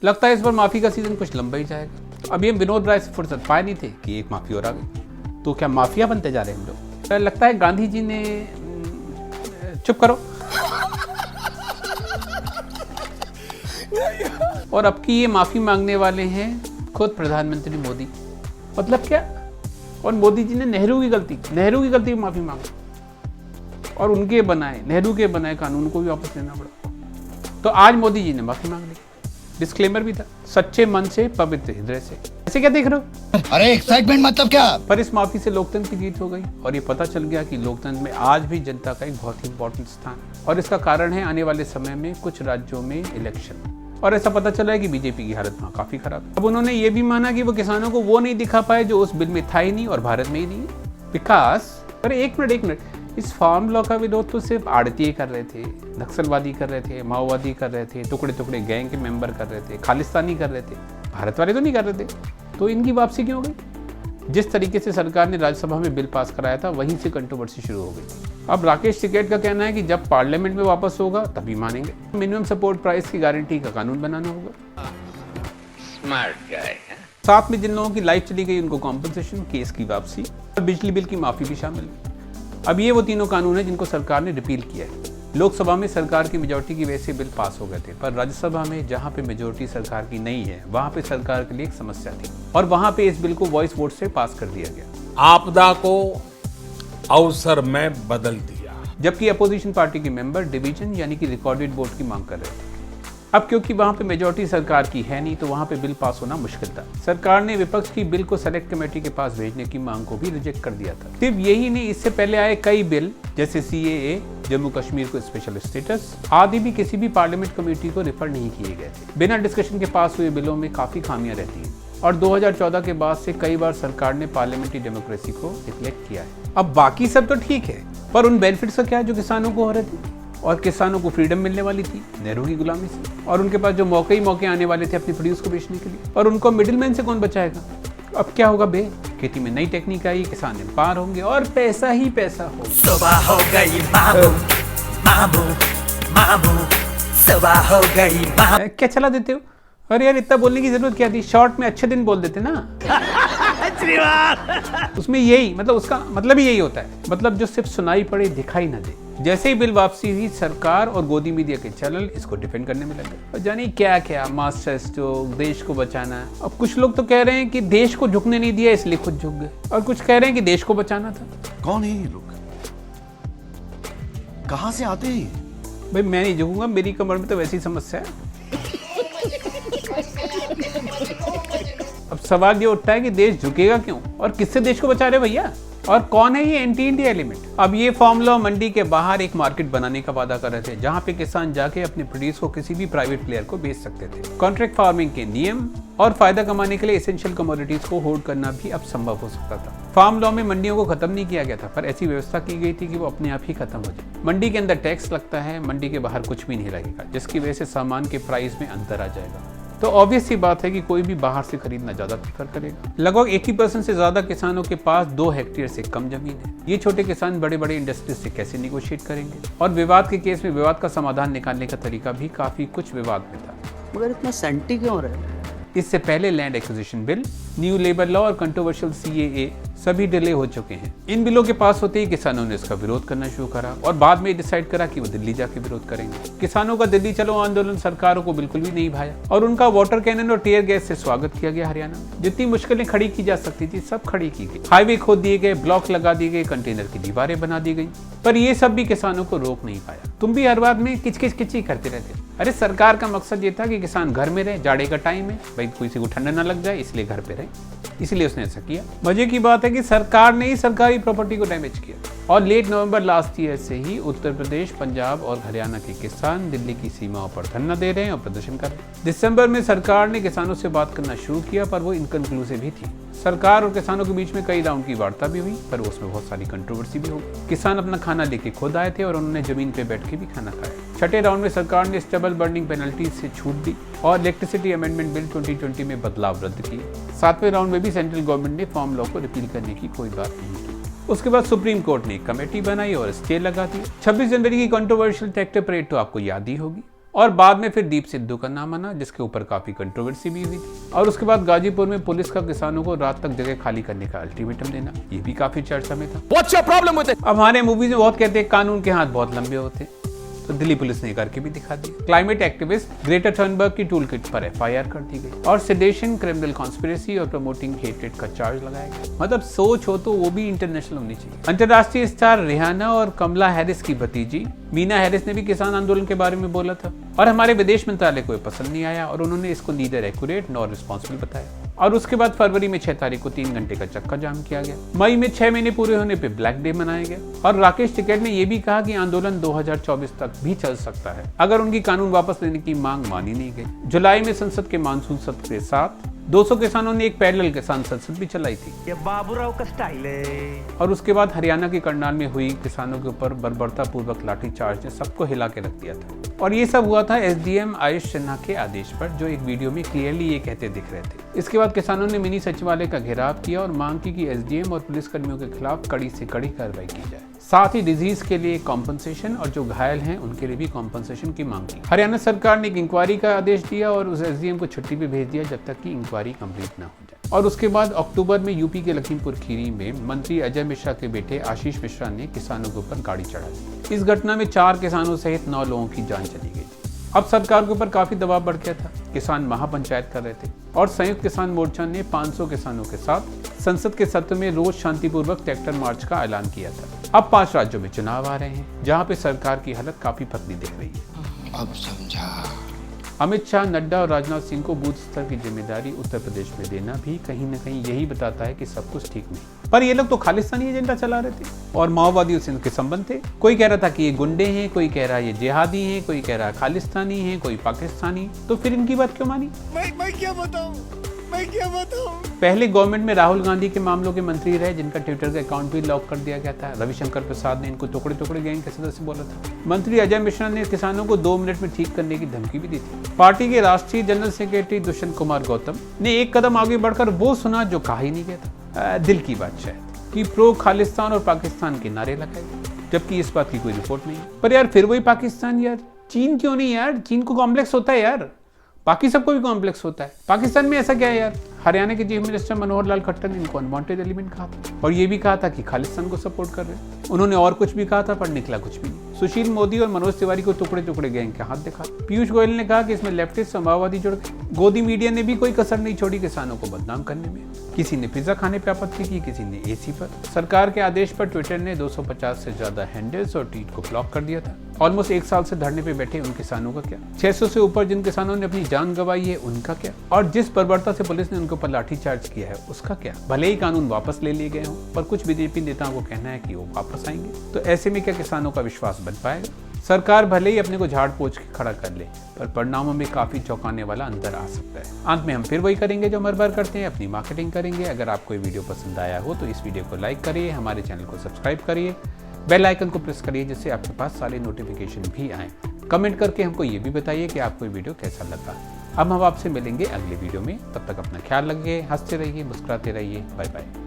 लगता है इस बार माफी का सीजन कुछ लंबा ही जाएगा। अब ये विनोद राय से फुर्सत पाए नहीं थे कि एक माफी और आ गई, तो क्या माफिया बनते जा रहे हैं हम लोग। लगता है गांधी जी ने चुप करो और अब की ये माफी मांगने वाले हैं खुद प्रधानमंत्री मोदी। मतलब क्या? और मोदी जी ने नेहरू की गलती की माफी मांगी और उनके बनाए, नेहरू के बनाए कानून को भी वापस लेना पड़ा। तो आज मोदी जी ने माफी मांग ली, डिस्क्लेमर भी था, सच्चे मन से पवित्र हृदय से। ऐसे क्या देख रहे हो? अरे एक्साइटमेंट मतलब क्या? पर इस माफी से लोकतंत्र की जीत हो गई और ये पता चल गया कि लोकतंत्र में आज भी जनता का एक बहुत ही इंपॉर्टेंट स्थान है और इसका कारण है आने वाले समय में कुछ राज्यों में इलेक्शन। और ऐसा पता चला है कि बीजेपी की हालत वहाँ काफी खराब है। अब उन्होंने ये भी माना कि वो किसानों को वो नहीं दिखा पाए जो उस बिल में था ही नहीं और भारत में ही नहीं है। विकास, अरे एक मिनट, इस फार्म लॉ का विरोध तो सिर्फ आड़तीय कर रहे थे, नक्सलवादी कर रहे थे, माओवादी कर रहे थे, टुकड़े गैंग के मेंबर कर रहे थे, खालिस्तानी कर रहे थे, भारत वाले तो नहीं कर रहे थे। तो इनकी वापसी क्यों हो गई? जिस तरीके से सरकार ने राज्यसभा में बिल पास कराया था वहीं से कंट्रोवर्सी शुरू हो गई। अब राकेश टिकैत का कहना है कि जब पार्लियामेंट में वापस होगा तभी मानेंगे। मिनिमम सपोर्ट प्राइस की गारंटी का कानून बनाना होगा। Smart guy. साथ में जिन लोगों की लाइफ चली गई उनको कॉम्पनसेशन, केस की वापसी और बिजली बिल की माफी भी शामिल है। अब ये वो तीनों कानून हैं जिनको सरकार ने रिपील किया है। लोकसभा में सरकार की मेजोरिटी की वजह से बिल पास हो गए थे, पर राज्यसभा में जहां पे मेजोरिटी सरकार की नहीं है वहां पे सरकार के लिए एक समस्या थी और वहां पे इस बिल को वॉइस वोट से पास कर दिया गया। आपदा को अवसर में बदल दिया। जबकि अपोजिशन पार्टी के मेंबर डिवीजन यानी कि रिकॉर्डेड वोट की मांग कर रहे थे। अब क्योंकि वहां पे मेजोरिटी सरकार की है नहीं तो वहां पे बिल पास होना मुश्किल था। सरकार ने विपक्ष की बिल को सेलेक्ट कमेटी के पास भेजने की मांग को भी रिजेक्ट कर दिया था। सिर्फ यही नहीं, इससे पहले आए कई बिल जैसे CAA, जम्मू कश्मीर को स्पेशल स्टेटस आदि भी किसी भी पार्लियामेंट कमेटी को रेफर नहीं किए गए थे। बिना डिस्कशन के पास हुए बिलों में काफी खामियां रहती हैं और 2014 के बाद से कई बार सरकार ने पार्लियामेंट्री डेमोक्रेसी को निग्लेक्ट किया है। अब बाकी सब तो ठीक है, पर उन बेनिफिट्स का क्या जो किसानों को हो रहे थे और किसानों को फ्रीडम मिलने वाली थी नेहरू की गुलामी से, और उनके पास जो मौके आने वाले थे अपनी प्रोड्यूस को बेचने के लिए, और उनको मिडिलमैन से कौन बचाएगा? अब क्या होगा बे? खेती में नई टेक्निक आई, किसान एम्पावर होंगे और पैसा ही पैसा होगा। सुबह हो गई मामू मामू मामू, सुबह हो गई मामू। क्या चला देते हो? अरे यार इतना बोलने की जरूरत क्या थी? शॉर्ट में अच्छे दिन बोल देते ना। उसमें यही मतलब, उसका मतलब ही यही होता है, मतलब जो सिर्फ सुनाई पड़े दिखाई ना दे। जैसे ही बिल वापसी हुई सरकार और गोदी मीडिया के चैनल इसको डिफेंड करने में लगे और जाने क्या क्या मास्टर स्ट्रोक, देश को बचाना। अब कुछ लोग तो कह रहे हैं कि देश को झुकने नहीं दिया इसलिए खुद झुक गए, और कुछ कह रहे हैं कि देश को बचाना था। कौन है ये लोग? कहां से आते हैं? भाई मैं नहीं झुकूंगा, मेरी कमर में तो वैसी समस्या है। अब सवाल ये उठता है कि देश झुकेगा क्यों और किससे देश को बचा रहे भैया, और कौन है ये एंटी इंडिया एलिमेंट? अब ये फार्मूला मंडी के बाहर एक मार्केट बनाने का वादा कर रहे थे जहां पे किसान जाके अपने प्रोड्यूस को किसी भी प्राइवेट प्लेयर को बेच सकते थे। कॉन्ट्रैक्ट फार्मिंग के नियम और फायदा कमाने के लिए एसेंशियल कमोडिटीज को होल्ड करना भी अब संभव हो सकता था। फार्म लॉ में मंडियों को खत्म नहीं किया गया था, पर ऐसी व्यवस्था की गई थी कि वो अपने आप ही खत्म हो जाए। मंडी के अंदर टैक्स लगता है, मंडी के बाहर कुछ भी नहीं लगेगा, जिसकी वजह से सामान के प्राइस में अंतर आ जाएगा। तो ऑब्वियस सी बात है कि कोई भी बाहर से खरीदना ज्यादा प्रेफर करेगा। लगभग 80% से ज्यादा किसानों के पास 2 हेक्टेयर से कम जमीन है। ये छोटे किसान बड़े बड़े इंडस्ट्रीज से कैसे निगोशिएट करेंगे? और विवाद के केस में विवाद का समाधान निकालने का तरीका भी काफी कुछ विवाद में था। मगर इतना सेंटी क्यों रहे? इससे पहले land acquisition bill, new labour law और कंट्रोवर्शियल CAA सभी डिले हो चुके हैं। इन बिलों के पास होते ही किसानों ने इसका विरोध करना शुरू करा और बाद में डिसाइड करा कि वो दिल्ली जाके विरोध करेंगे। किसानों का दिल्ली चलो आंदोलन सरकारों को बिल्कुल भी नहीं भाया और उनका वाटर कैनन और टीयर गैस से स्वागत किया गया हरियाणा में। जितनी मुश्किलें खड़ी की जा सकती थी सब खड़ी की गई। हाईवे खोद दिए गए, ब्लॉक लगा दिए गए, कंटेनर की दीवारें बना दी गई, पर ये सब भी किसानों को रोक नहीं पाया। तुम भी हर बात में किचकिच करते रहते। अरे सरकार का मकसद ये था कि किसान घर में रहे, जाड़े का टाइम है भाई, किसी को ठंडा ना लग जाए इसलिए घर पे रहे, इसलिए उसने ऐसा किया। मजे की बात है कि सरकार ने ही सरकारी प्रॉपर्टी को डैमेज किया और लेट नवंबर लास्ट ईयर से ही उत्तर प्रदेश, पंजाब और हरियाणा के किसान दिल्ली की सीमाओं पर धरना दे रहे हैं और प्रदर्शन कर रहे हैं। दिसंबर में सरकार ने किसानों से बात करना शुरू किया, पर वो इनकंक्लूसिव ही थी। सरकार और किसानों के बीच में कई राउंड की वार्ता भी हुई, पर उसमें बहुत सारी कंट्रोवर्सी भी हो गई। किसान अपना खाना लेके खुद आए थे और उन्होंने जमीन पे बैठ के भी खाना खाया। छठे राउंड में सरकार ने स्टेबल बर्निंग पेनल्टी से छूट दी और इलेक्ट्रिसिटी अमेंडमेंट बिल 2020 में बदलाव रद्द किए। 7वें राउंड में भी सेंट्रल गवर्नमेंट ने फार्म लॉ को रिपील करने की कोई बात नहीं की। उसके बाद सुप्रीम कोर्ट ने एक कमेटी बनाई और स्टे लगा दी। 26 जनवरी की कंट्रोवर्शियल ट्रैक्टर परेड तो आपको याद ही होगी। और बाद में फिर दीप सिद्धू का नाम आना, जिसके ऊपर काफी कंट्रोवर्सी भी हुई थी। और उसके बाद गाजीपुर में पुलिस का किसानों को रात तक जगह खाली करने का अल्टीमेटम देना, ये भी काफी चर्चा में था। What's your problem with it? अब हमारे मूवीज में बहुत कहते हैं कानून के हाथ बहुत लंबे होते हैं, तो दिल्ली पुलिस ने करके भी दिखा दिया। क्लाइमेट एक्टिविस्ट ग्रेटा थर्नबर्ग की टूल किट पर एफआईआर कर दी गई और सेडेशन, क्रिमिनल कॉन्स्पिरेसी और प्रमोटिंग हेट्रेड का चार्ज लगाया गया। मतलब सोच हो तो वो भी इंटरनेशनल होनी चाहिए। अंतर्राष्ट्रीय स्टार रिहाना और कमला हैरिस की भतीजी मीना हैरिस ने भी किसान आंदोलन के बारे में बोला था और हमारे विदेश मंत्रालय को पसंद नहीं आया और उन्होंने इसको नीदर एक्यूरेट नॉर रिस्पॉन्सिबल बताया। और उसके बाद फरवरी में 6 तारीख को 3 घंटे का चक्का जाम किया गया। मई में 6 महीने पूरे होने पे ब्लैक डे मनाया गया और राकेश टिकैत ने यह भी कहा कि आंदोलन 2024 तक भी चल सकता है अगर उनकी कानून वापस लेने की मांग मानी नहीं गई। जुलाई में संसद के मानसून सत्र के साथ 200 किसानों ने एक पैरेलल किसान संसद भी चलाई थी। ये बाबूराव का स्टाइल है। और उसके बाद हरियाणा के करनाल में हुई किसानों के ऊपर बर्बरता पूर्वक लाठीचार्ज ने सबको हिला के रख दिया था। और ये सब हुआ था एसडीएम आयुष सिन्हा के आदेश पर, जो एक वीडियो में क्लियरली ये कहते दिख रहे थे। इसके बाद किसानों ने मिनी सचिवालय का घेराव किया और मांग की कि एसडीएम और पुलिसकर्मियों के खिलाफ कड़ी से कड़ी कार्रवाई की जाए। साथ ही डिजीज के लिए कॉम्पनसेशन और जो घायल हैं उनके लिए भी कॉम्पनसेशन की मांग की। हरियाणा सरकार ने एक इंक्वायरी का आदेश दिया और उस एसडीएम को छुट्टी पे भेज दिया जब तक कि इंक्वायरी कंप्लीट ना हो जाए। और उसके बाद अक्टूबर में यूपी के लखीमपुर खीरी में मंत्री अजय मिश्रा के बेटे आशीष मिश्रा ने किसानों के ऊपर गाड़ी चढ़ा दी। इस घटना में 4 किसानों सहित 9 लोगों की जान चली गई थी। अब सरकार के ऊपर काफी दबाव बढ़ गया था। किसान महापंचायत कर रहे थे और संयुक्त किसान मोर्चा ने 500 किसानों के साथ संसद के सत्र में रोज शांतिपूर्वक ट्रैक्टर मार्च का ऐलान किया था। अब 5 राज्यों में चुनाव आ रहे हैं जहां पे सरकार की हालत काफी पतली दिख रही है। अब समझा। अमित शाह, नड्डा और राजनाथ सिंह को बूथ स्तर की जिम्मेदारी उत्तर प्रदेश में देना भी कहीं न कहीं यही बताता है कि सब कुछ ठीक नहीं। पर ये लोग तो खालिस्तानी एजेंडा चला रहे थे और माओवादियों से इनके संबंध थे। कोई कह रहा था कि ये गुंडे हैं, कोई कह रहा है ये जिहादी हैं, कोई कह रहा है खालिस्तानी हैं, कोई पाकिस्तानी। तो फिर इनकी बात क्यों मानी? मैं क्या बताऊं? पहले गवर्नमेंट में राहुल गांधी के मामलों के मंत्री रहे जिनका ट्विटर का अकाउंट भी लॉक कर दिया गया था। रविशंकर प्रसाद ने इनको टुकड़े टुकड़े गैंग के सदस्य बोला था। मंत्री अजय मिश्रा ने किसानों को 2 मिनट में ठीक करने की धमकी भी दी थी। पार्टी के राष्ट्रीय जनरल सेक्रेटरी दुष्यंत कुमार गौतम ने एक कदम आगे बढ़कर वो सुना जो कहा ही नहीं गया था, दिल की बात शायद, कि प्रो खालिस्तान और पाकिस्तान के नारे लगाए गए, जबकि इस बात की कोई रिपोर्ट नहीं है। पर यार फिर वही पाकिस्तान यार, चीन क्यों नहीं यार? चीन को कॉम्प्लेक्स होता है यार, बाकी सबको भी कॉम्प्लेक्स होता है। पाकिस्तान में ऐसा क्या है यार? हरियाणा के चीफ मिनिस्टर मनोहर लाल खट्टर ने इनको अनवांटेड एलिमेंट कहा था और ये भी कहा था कि खालिस्तान को सपोर्ट कर रहे हैं। उन्होंने और कुछ भी कहा था पर निकला कुछ भी नहीं। सुशील मोदी और मनोज तिवारी को टुकड़े टुकड़े गैंग के हाथ दिखा। पीयूष गोयल ने कहा कि इसमें लेफ्टिस्ट और माओवादी जुड़ गए। गोदी मीडिया ने भी कोई कसर नहीं छोड़ी किसानों को बदनाम करने में। किसी ने पिज्जा खाने पर आपत्ति की, किसी ने एसी पर। सरकार के आदेश पर ट्विटर ने 250 से ज्यादा हैंडल्स और ट्वीट को ब्लॉक कर दिया था। ऑलमोस्ट 1 साल से धरने पे बैठे उन किसानों का क्या? 600 से ऊपर जिन किसानों ने अपनी जान गंवाई है उनका क्या? और जिस बर्बरता से पुलिस ने उनके ऊपर लाठीचार्ज किया है उसका क्या? भले ही कानून वापस ले लिए गए हों, पर कुछ बीजेपी नेताओं को कहना है कि वो वापस आएंगे। तो ऐसे में क्या किसानों का विश्वास बन पाएगा? सरकार भले ही अपने को झाड़ पोंछ के खड़ा कर ले, पर परिणामों में काफी चौंकाने वाला अंतर आ सकता है। अंत में हम फिर वही करेंगे जो हर बार करते हैं, अपनी मार्केटिंग करेंगे। अगर आपको ये वीडियो पसंद आया हो तो इस वीडियो को लाइक करिए, हमारे चैनल को सब्सक्राइब करिए, बेल आइकन को प्रेस करिए जिससे आपके पास सारे नोटिफिकेशन भी आए। कमेंट करके हमको ये भी बताइए कि आपको ये वीडियो कैसा लगा। अब हम आपसे मिलेंगे अगले वीडियो में, तब तक अपना ख्याल रखिए, हंसते रहिए, मुस्कुराते रहिए। Bye bye.